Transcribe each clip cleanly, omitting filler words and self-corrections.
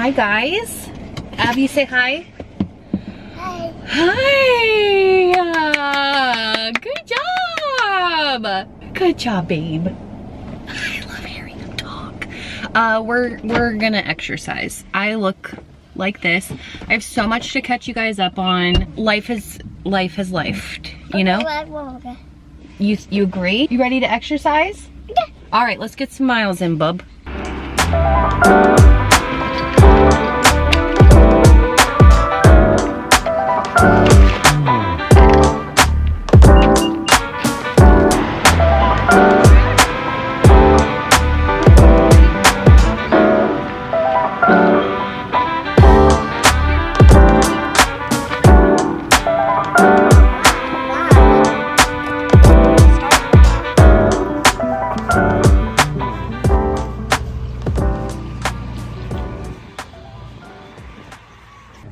Hi guys. Abby, say hi. Hi. Hi. Good job. Good job, babe. I love hearing them talk. We're gonna exercise. I look like this. I have so much to catch you guys up on. Life has lifed, you know? You agree? You ready to exercise? Yeah. All right, let's get some miles in, bub.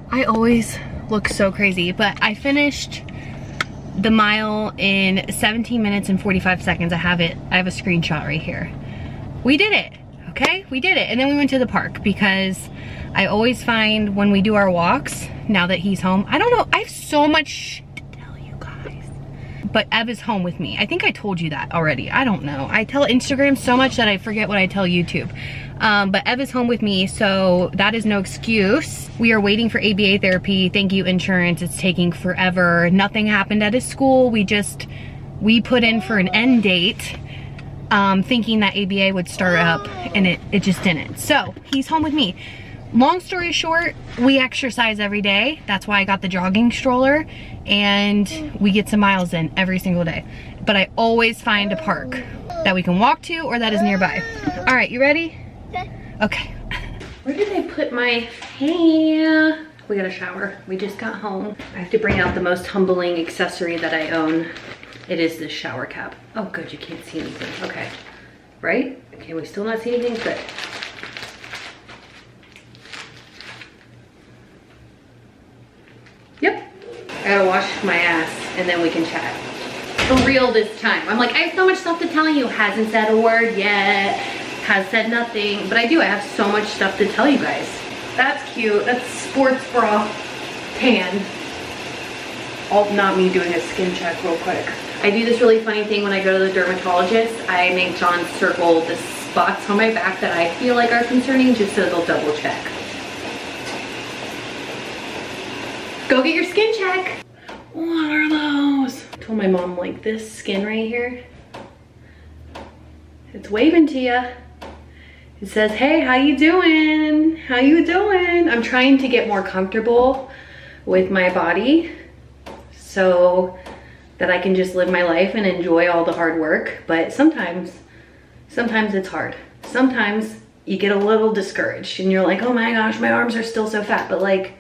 I always look so crazy, but I finished the mile in 17 minutes and 45 seconds. I have a screenshot right here. We did it, okay? We did it. And then we went to the park because I always find when we do our walks, now that he's home, I don't know, I have so much to tell you guys. But Ev is home with me. I think I told you that already. I don't know. I tell Instagram so much that I forget what I tell YouTube. But Ev is home with me, so that is no excuse. We are waiting for ABA therapy. Thank you, insurance. It's taking forever. Nothing happened at his school. We put in for an end date, thinking that ABA would start up, and it just didn't. So he's home with me. Long story short, we exercise every day. That's why I got the jogging stroller, and we get some miles in every single day. But I always find a park that we can walk to or that is nearby. All right, you ready? Okay. Where did I put my hair? We got a shower. We just got home. I have to bring out the most humbling accessory that I own. It is this shower cap. Oh, good, you can't see anything. Okay, right? Okay, we still not see anything? Good. Yep. I gotta wash my ass and then we can chat. For real this time. I'm like, I have so much stuff to tell you. Hasn't said a word yet. Has said nothing, but I do. I have so much stuff to tell you guys. That's cute. That's sports bra tan. All not me doing a skin check real quick. I do this really funny thing when I go to the dermatologist. I make John circle the spots on my back that I feel like are concerning just so they'll double check. Go get your skin check. What are those? I told my mom, like, this skin right here, it's waving to you. It says, hey, how you doing? How you doing? I'm trying to get more comfortable with my body so that I can just live my life and enjoy all the hard work. But sometimes it's hard. Sometimes you get a little discouraged and you're like, oh my gosh, my arms are still so fat. But like,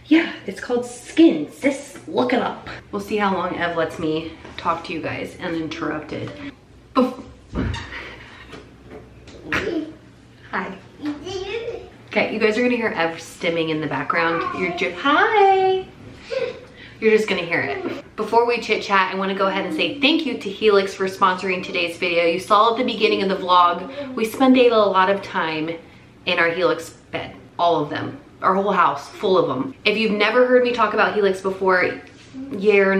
yeah, it's called skin, sis, look it up. We'll see how long Ev lets me talk to you guys uninterrupted. Hi. Okay, you guys are gonna hear Ev stimming in the background. Hi. You're just gonna hear it. Before we chit chat, I wanna go ahead and say thank you to Helix for sponsoring today's video. You saw at the beginning of the vlog, we spend a lot of time in our Helix bed, all of them. Our whole house full of them. If you've never heard me talk about Helix before, you're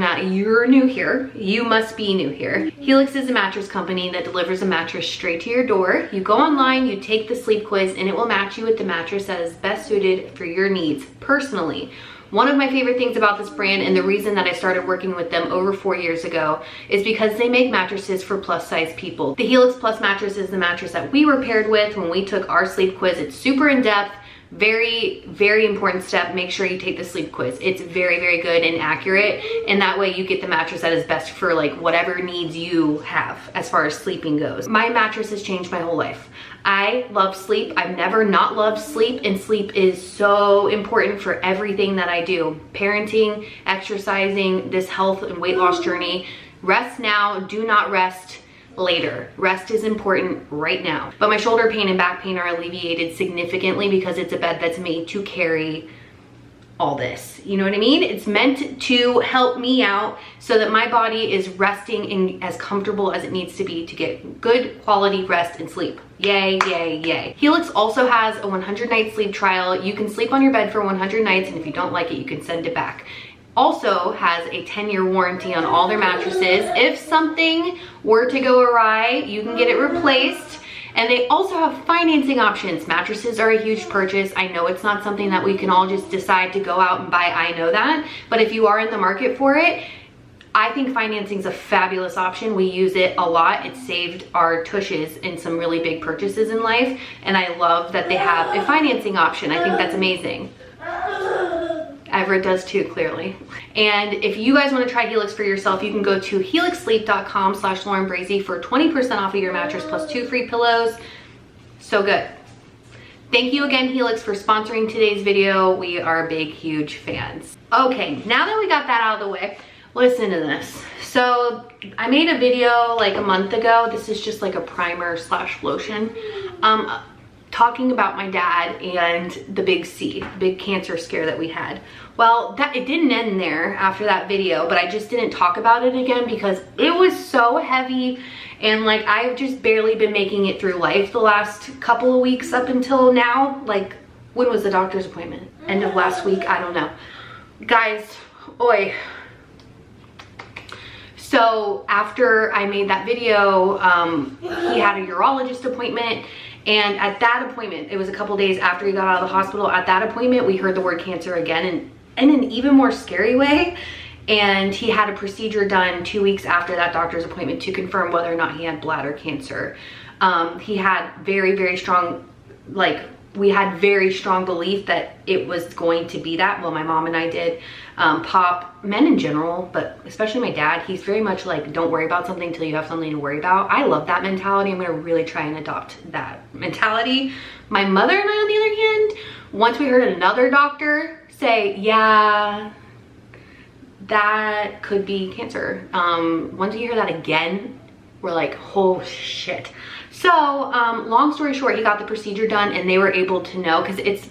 new here. You must be new here. Helix is a mattress company that delivers a mattress straight to your door. You go online, you take the sleep quiz, and it will match you with the mattress that is best suited for your needs personally. One of my favorite things about this brand, and the reason that I started working with them over 4 years ago, is because they make mattresses for plus size people. The Helix Plus mattress is the mattress that we were paired with when we took our sleep quiz. It's super in depth. Very, very important step. Make sure you take the sleep quiz. It's very, very good and accurate. And that way you get the mattress that is best for like whatever needs you have as far as sleeping goes. My mattress has changed my whole life. I love sleep. I've never not loved sleep, and sleep is so important for everything that I do. Parenting, exercising, this health and weight loss journey. Rest now, do not rest later. Rest is important right now. But my shoulder pain and back pain are alleviated significantly because it's a bed that's made to carry all this. You know what I mean? It's meant to help me out so that my body is resting and as comfortable as it needs to be to get good quality rest and sleep. Yay, yay, yay. Helix also has a 100-night sleep trial. You can sleep on your bed for 100 nights, and if you don't like it, you can send it back. Also has a 10-year warranty on all their mattresses. If something were to go awry, you can get it replaced. And they also have financing options. Mattresses are a huge purchase. I know it's not something that we can all just decide to go out and buy, I know that. But if you are in the market for it, I think financing is a fabulous option. We use it a lot. It saved our tushes in some really big purchases in life. And I love that they have a financing option. I think that's amazing. Everett does too, clearly. And if you guys want to try Helix for yourself, you can go to helixsleep.com/LaurenBrazee for 20% off of your mattress plus 2 free pillows. So good. Thank you again, Helix, for sponsoring today's video. We are big, huge fans. Okay, now that we got that out of the way, listen to this. So I made a video like a month ago. This is just like a primer / lotion. Talking about my dad and the big C, the big cancer scare that we had. Well, it didn't end there after that video, but I just didn't talk about it again because it was so heavy, and like I've just barely been making it through life the last couple of weeks up until now. Like, when was the doctor's appointment? End of last week? I don't know. Guys, oi. So after I made that video, he had a urologist appointment. And at that appointment, it was a couple days after he got out of the hospital. At that appointment, we heard the word cancer again, and in an even more scary way. And he had a procedure done 2 weeks after that doctor's appointment to confirm whether or not he had bladder cancer. He had very, very strong, we had very strong belief that it was going to be that. Well, my mom and I did. Pop, men in general, but especially my dad, he's very much like, don't worry about something until you have something to worry about. I love that mentality. I'm gonna really try and adopt that mentality. My mother and I, on the other hand, once we heard another doctor say, yeah, that could be cancer. Once you hear that again, we're like, oh shit. So long story short, he got the procedure done and they were able to know, because it's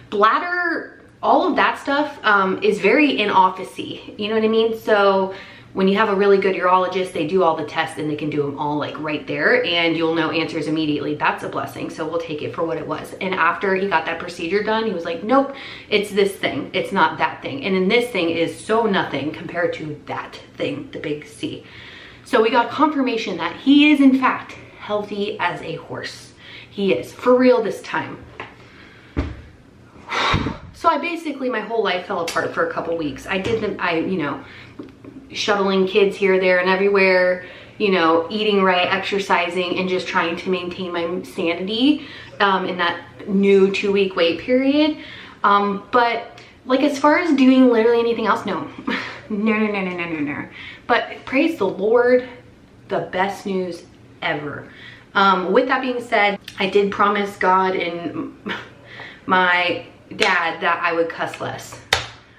bladder, all of that stuff is very in-office-y, you know what I mean? So when you have a really good urologist, they do all the tests and they can do them all like right there, and you'll know answers immediately. That's a blessing. So we'll take it for what it was. And after he got that procedure done, he was like, nope, it's this thing. It's not that thing. And then this thing is so nothing compared to that thing, the big C. So we got confirmation that he is in fact healthy as a horse. He is, for real this time. So I basically, my whole life fell apart for a couple weeks. You know, shuttling kids here, there, and everywhere, you know, eating right, exercising, and just trying to maintain my sanity in that new 2-week wait period. But like, as far as doing literally anything else, no. No. But praise the Lord, the best news ever. With that being said, I did promise God and my dad that I would cuss less.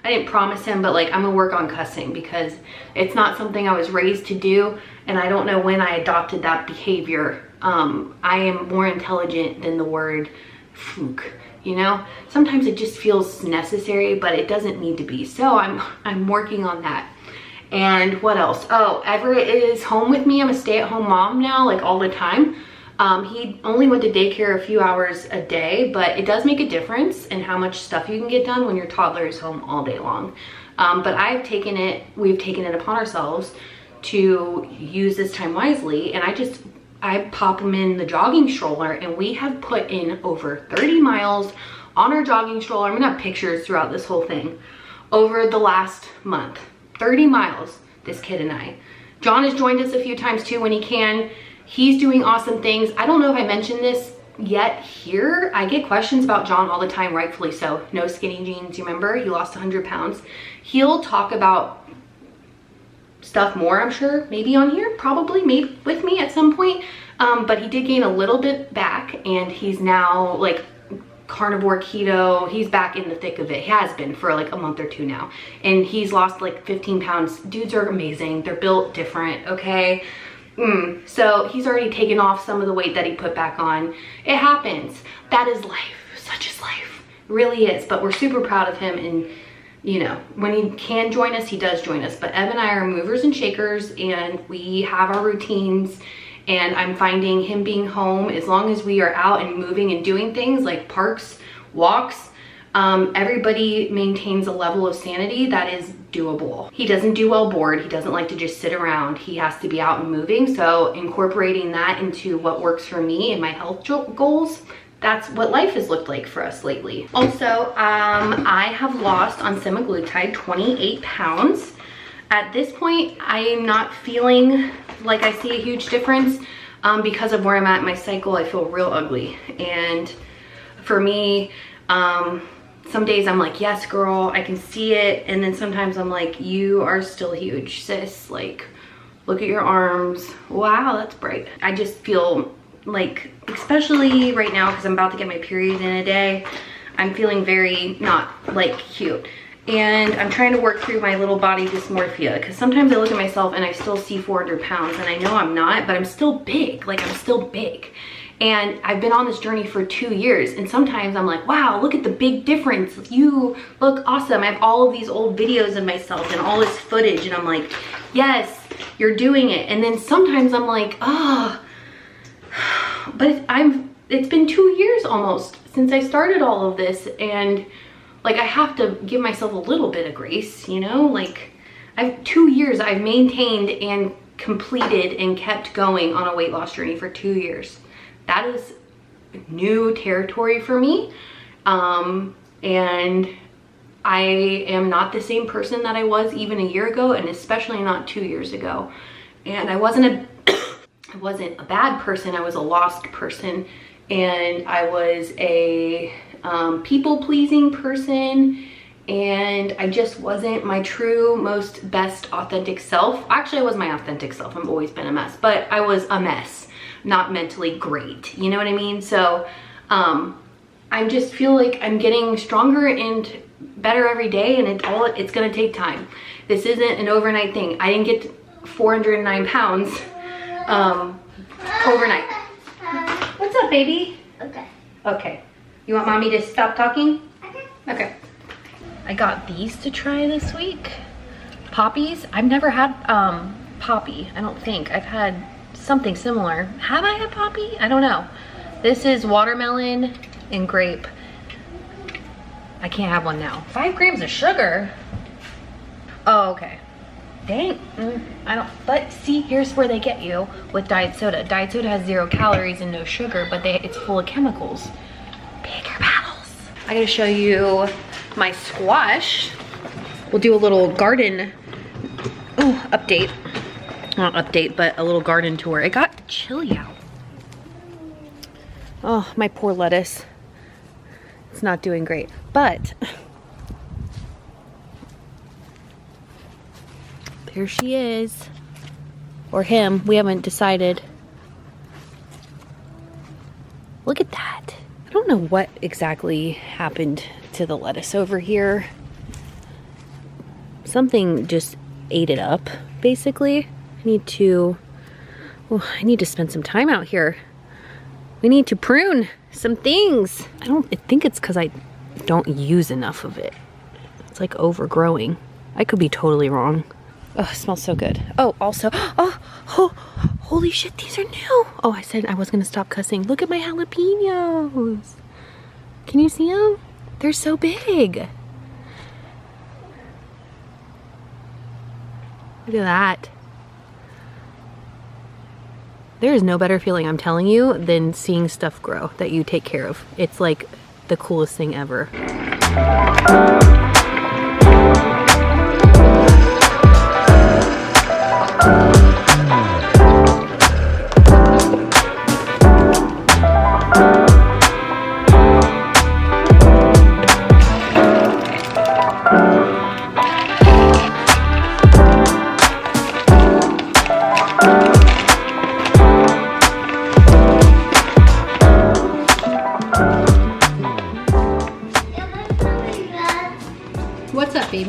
I didn't promise him, but like, I'm gonna work on cussing because it's not something I was raised to do, and I don't know when I adopted that behavior. I am more intelligent than the word fluke, you know? Sometimes it just feels necessary, but it doesn't need to be. So I'm working on that. And what else? Oh, Everett is home with me. I'm a stay-at-home mom now, like all the time. He only went to daycare a few hours a day, but it does make a difference in how much stuff you can get done when your toddler is home all day long. But we've taken it upon ourselves to use this time wisely, and I pop him in the jogging stroller, and we have put in over 30 miles on our jogging stroller. I'm gonna have pictures throughout this whole thing over the last month. 30 miles, this kid and I. John has joined us a few times too when he can. He's doing awesome things. I don't know if I mentioned this yet here. I get questions about John all the time, rightfully so. No skinny jeans, you remember? He lost 100 pounds. He'll talk about stuff more, I'm sure, maybe on here, probably, maybe with me at some point. But he did gain a little bit back, and he's now like carnivore, keto. He's back in the thick of it. He has been for like a month or two now, and he's lost like 15 pounds. Dudes are amazing. They're built different, okay? So he's already taken off some of the weight that he put back on. It happens. That is life. Such is life. really is. But we're super proud of him, and you know, when he can join us, he does join us. But Ev and I are movers and shakers, and we have our routines, and I'm finding him being home, as long as we are out and moving and doing things like parks, walks, everybody maintains a level of sanity that is doable. He doesn't do well bored. He doesn't like to just sit around. He has to be out and moving. So incorporating that into what works for me and my health goals, that's what life has looked like for us lately. Also, I have lost on semaglutide 28 pounds. At this point, I am not feeling like I see a huge difference because of where I'm at in my cycle. I feel real ugly. And for me, some days I'm like, yes, girl, I can see it. And then sometimes I'm like, you are still huge, sis. Like, look at your arms. Wow, that's bright. I just feel like, especially right now, because I'm about to get my period in a day, I'm feeling very not like cute. And I'm trying to work through my little body dysmorphia, because sometimes I look at myself and I still see 400 pounds, and I know I'm not, but I'm still big. Like, I'm still big. And I've been on this journey for 2 years, and sometimes I'm like, wow, look at the big difference. You look awesome. I have all of these old videos of myself and all this footage, and I'm like, yes, you're doing it. And then sometimes I'm like, oh, but it's been 2 years almost since I started all of this, and like, I have to give myself a little bit of grace, you know? Like, 2 years I've maintained and completed and kept going on a weight loss journey for 2 years. That is new territory for me. And I am not the same person that I was even a year ago, and especially not 2 years ago. And I wasn't a bad person. I was a lost person, and I was a people-pleasing person, and I just wasn't my true, most best authentic self. Actually, I was my authentic self. I've always been a mess, but I was a mess, not mentally great. You know what I mean? So I just feel like I'm getting stronger and better every day, and it's gonna take time. This isn't an overnight thing. I didn't get 409 pounds overnight. What's up, baby? Okay. Okay. You want mommy to stop talking? Okay. I got these to try this week. Poppies. I've never had poppy, I don't think. I've had something similar. Have I had poppy? I don't know. This is watermelon and grape. I can't have one now. 5 grams of sugar. Oh, okay. Dang. I don't, but see, here's where they get you with diet soda. Diet soda has 0 calories and no sugar, but it's full of chemicals. Bigger battles. I gotta show you my squash. We'll do a little garden update. Not update, but a little garden tour. It got chilly out. Oh, my poor lettuce. It's not doing great, but here she is. Or him, we haven't decided. Look at that. I don't know what exactly happened to the lettuce over here. Something just ate it up, basically. I need to spend some time out here. We need to prune some things. I think it's because I don't use enough of it. It's like overgrowing. I could be totally wrong. Oh, it smells so good. Oh, also, holy shit, these are new. Oh, I said I was gonna stop cussing. Look at my jalapenos. Can you see them? They're so big. Look at that. There is no better feeling, I'm telling you, than seeing stuff grow that you take care of. It's like the coolest thing ever. What's up, babe?